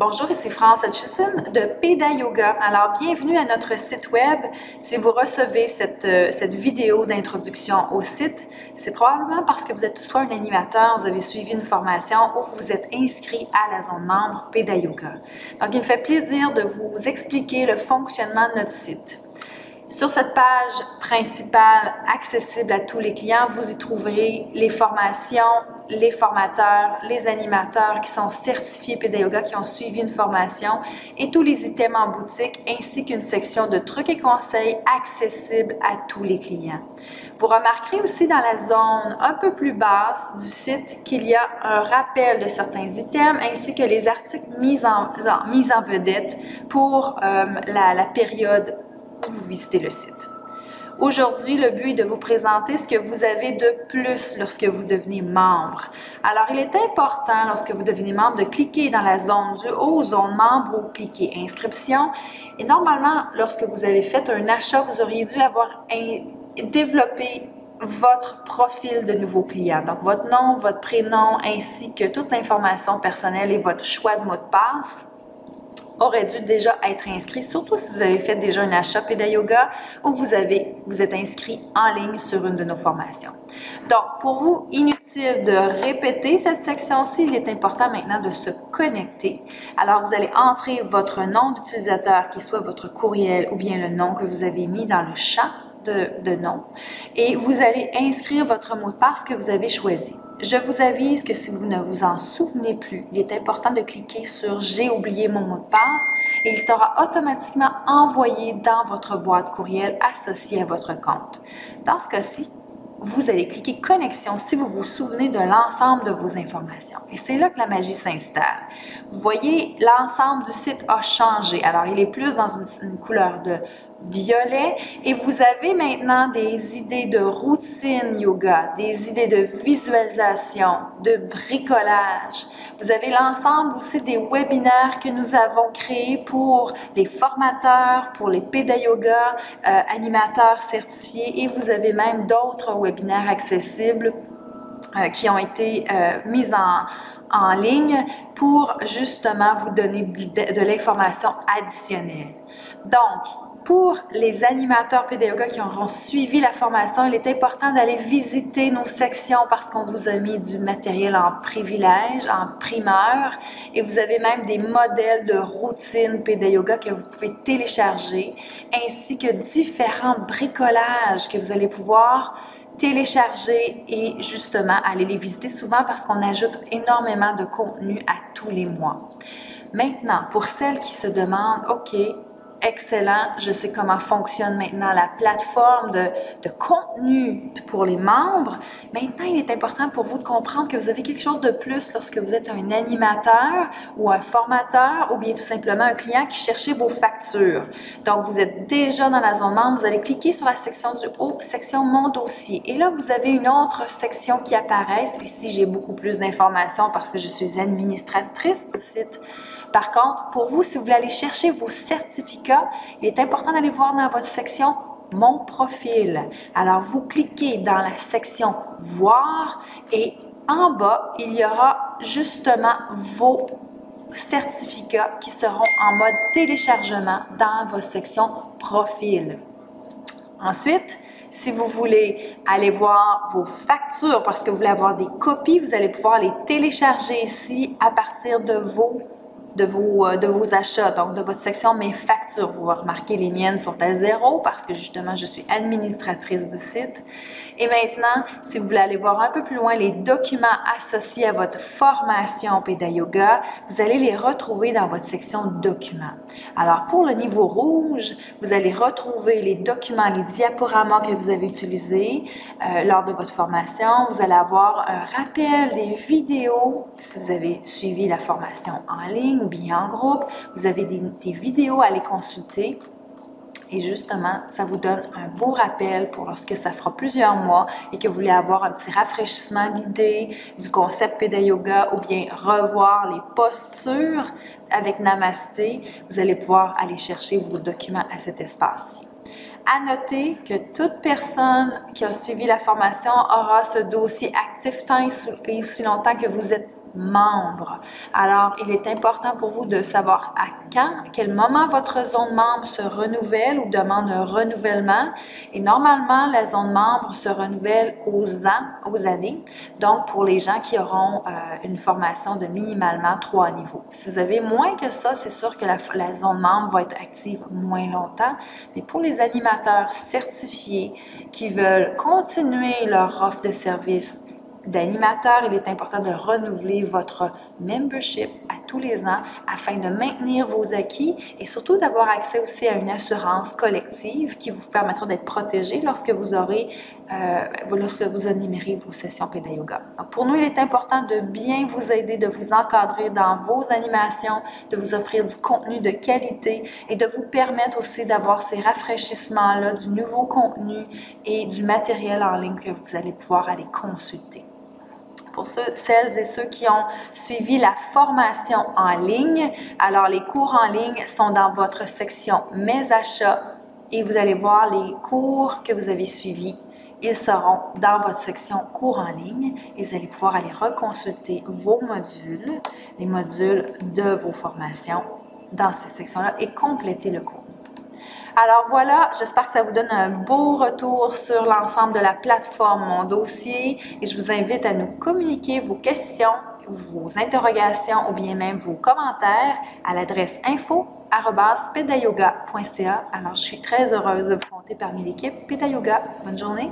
Bonjour, ici France Hutchison de Peda Yoga. Alors, bienvenue à notre site web. Si vous recevez cette vidéo d'introduction au site, c'est probablement parce que vous êtes soit un animateur, vous avez suivi une formation ou vous vous êtes inscrit à la zone membre Peda Yoga. Donc, il me fait plaisir de vous expliquer le fonctionnement de notre site. Sur cette page principale accessible à tous les clients, vous y trouverez les formations, les formateurs, les animateurs qui sont certifiés Peda Yoga, qui ont suivi une formation et tous les items en boutique ainsi qu'une section de trucs et conseils accessibles à tous les clients. Vous remarquerez aussi dans la zone un peu plus basse du site qu'il y a un rappel de certains items ainsi que les articles mis en vedette pour la période où vous visitez le site. Aujourd'hui, le but est de vous présenter ce que vous avez de plus lorsque vous devenez membre. Alors, il est important lorsque vous devenez membre de cliquer dans la zone du haut, zone membre, ou cliquer inscription. Et normalement, lorsque vous avez fait un achat, vous auriez dû avoir développé votre profil de nouveau client. Donc, votre nom, votre prénom, ainsi que toute l'information personnelle et votre choix de mot de passe aurait dû déjà être inscrit, surtout si vous avez fait déjà un achat Peda Yoga ou vous êtes inscrit en ligne sur une de nos formations. Donc, pour vous, inutile de répéter cette section-ci, il est important maintenant de se connecter. Alors, vous allez entrer votre nom d'utilisateur, qui soit votre courriel ou bien le nom que vous avez mis dans le champ de nom, et vous allez inscrire votre mot de passe que vous avez choisi. Je vous avise que si vous ne vous en souvenez plus, il est important de cliquer sur « J'ai oublié mon mot de passe » et il sera automatiquement envoyé dans votre boîte courriel associée à votre compte. Dans ce cas-ci, vous allez cliquer « Connexion » si vous vous souvenez de l'ensemble de vos informations. Et c'est là que la magie s'installe. Vous voyez, l'ensemble du site a changé. Alors, il est plus dans une couleur de violet et vous avez maintenant des idées de routine yoga, des idées de visualisation, de bricolage. Vous avez l'ensemble aussi des webinaires que nous avons créés pour les formateurs, pour les Peda Yoga, animateurs certifiés, et vous avez même d'autres webinaires accessibles qui ont été mis en ligne pour justement vous donner de l'information additionnelle. Donc, pour les animateurs Peda Yoga qui auront suivi la formation, il est important d'aller visiter nos sections parce qu'on vous a mis du matériel en privilège, en primeur, et vous avez même des modèles de routine Peda Yoga que vous pouvez télécharger, ainsi que différents bricolages que vous allez pouvoir télécharger et justement aller les visiter souvent parce qu'on ajoute énormément de contenu à tous les mois. Maintenant, pour celles qui se demandent, OK, excellent, je sais comment fonctionne maintenant la plateforme de contenu pour les membres. Maintenant, il est important pour vous de comprendre que vous avez quelque chose de plus lorsque vous êtes un animateur ou un formateur ou bien tout simplement un client qui cherchait vos factures. Donc, vous êtes déjà dans la zone membre, vous allez cliquer sur la section du haut, section Mon dossier. Et là, vous avez une autre section qui apparaît. Ici, j'ai beaucoup plus d'informations parce que je suis administratrice du site. Par contre, pour vous, si vous voulez aller chercher vos certificats, il est important d'aller voir dans votre section « Mon profil ». Alors, vous cliquez dans la section « Voir » et en bas, il y aura justement vos certificats qui seront en mode téléchargement dans votre section « Profil ». Ensuite, si vous voulez aller voir vos factures parce que vous voulez avoir des copies, vous allez pouvoir les télécharger ici à partir de vos achats, donc de votre section Mes factures. Vous remarquez, les miennes sont à 0 parce que justement, je suis administratrice du site. Et maintenant, si vous voulez aller voir un peu plus loin les documents associés à votre formation Peda Yoga, vous allez les retrouver dans votre section Documents. Alors, pour le niveau rouge, vous allez retrouver les documents, les diaporamas que vous avez utilisés lors de votre formation. Vous allez avoir un rappel des vidéos si vous avez suivi la formation en ligne ou bien en groupe. Vous avez des vidéos à les consulter. Et justement, ça vous donne un beau rappel pour lorsque ça fera plusieurs mois et que vous voulez avoir un petit rafraîchissement d'idées du concept Peda Yoga ou bien revoir les postures avec Namasté, vous allez pouvoir aller chercher vos documents à cet espace-ci. À noter que toute personne qui a suivi la formation aura ce dossier actif tant et aussi longtemps que vous êtes membre. Alors, il est important pour vous de savoir à quel moment votre zone membre se renouvelle ou demande un renouvellement. Et normalement, la zone membre se renouvelle aux années. Donc, pour les gens qui auront une formation de minimalement 3 niveaux. Si vous avez moins que ça, c'est sûr que la zone membre va être active moins longtemps. Mais pour les animateurs certifiés qui veulent continuer leur offre de service d'animateur, il est important de renouveler votre membership à tous les ans afin de maintenir vos acquis et surtout d'avoir accès aussi à une assurance collective qui vous permettra d'être protégé lorsque vous animerez vos sessions Peda Yoga. Donc pour nous, il est important de bien vous aider, de vous encadrer dans vos animations, de vous offrir du contenu de qualité et de vous permettre aussi d'avoir ces rafraîchissements-là, du nouveau contenu et du matériel en ligne que vous allez pouvoir aller consulter. Pour celles et ceux qui ont suivi la formation en ligne, alors les cours en ligne sont dans votre section Mes achats et vous allez voir les cours que vous avez suivis. Ils seront dans votre section cours en ligne et vous allez pouvoir aller reconsulter vos modules, les modules de vos formations dans ces sections-là et compléter le cours. Alors voilà, j'espère que ça vous donne un beau retour sur l'ensemble de la plateforme Mon Dossier et je vous invite à nous communiquer vos questions, vos interrogations ou bien même vos commentaires à l'adresse info@pedayoga.ca. Alors je suis très heureuse de vous compter parmi l'équipe Peda Yoga. Bonne journée!